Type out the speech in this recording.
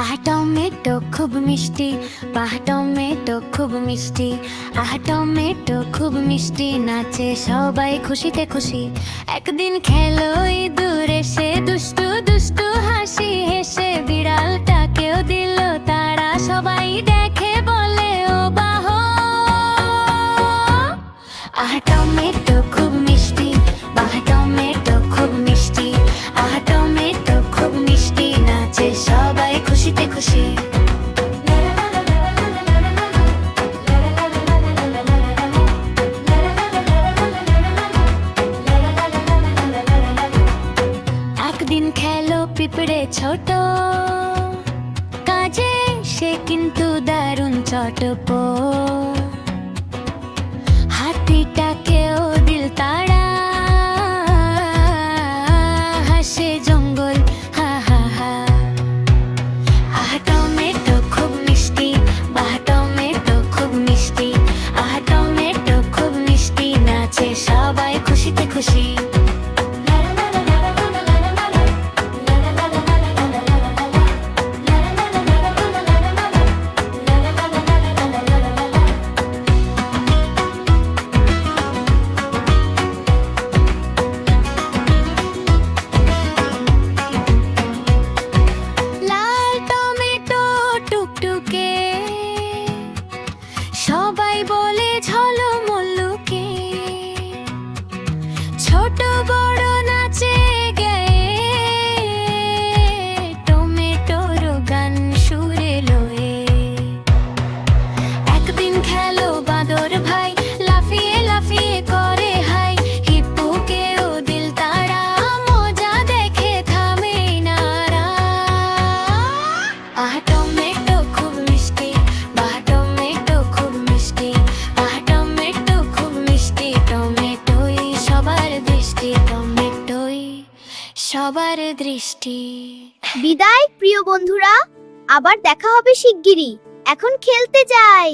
আহা টমেটো খুব মিষ্টি, বাহ টমেটো খুব মিষ্টি, আহা টমেটো খুব মিষ্টি, নাচে সবাই খুশিতে খুশি। একদিন খেলো ইঁদুর এসে দুষ্টু দুষ্টু হাসি হেসে, বিড়ালটাকেও দিল তারা, সবাই দেখে বলে ও বাহ। আহা টমেটো খুব মিষ্টি, বাহ টমেটো খুব মিষ্টি, আহা টমেটো খুব মিষ্টি, নাচে সবাই খুশিতে খুশি। একদিন খেলো পিঁপড়ে ছোট, কাজে সে কিন্তু দারুণ চটপট। হাতিটাকেও দিল তারা, হাসে জঙ্গল হা হা হা। আহা টমেটো খুব মিষ্টি, বাহ টমেটো খুব মিষ্টি, আহা টমেটো খুব মিষ্টি, নাচে সবাই খুশিতে খুশি। লাল টমেটো টুকটুকে, সবাই বলে ঝলমল্লুকে, ছোট বড় নাচে গায়ে, টমেটোর গান সুরে লয়ে। একদিন খেলো বাঁদর ভাই, লাফিয়ে লাফিয়ে করে হাই, হিপ্পোকেও দিল তারা, মজা দেখে থামে নারা। আহা টমেটো খুব মিষ্টি, বাহ টমেটো খুব মিষ্টি, আহা টমেটো খুব মিষ্টি, টমেটোই সবার দৃষ্টি, টমেটোই সবার দৃষ্টি। বিদায় প্রিয় বন্ধুরা, আবার দেখা হবে শিগগিরই। এখন খেলতে যাই।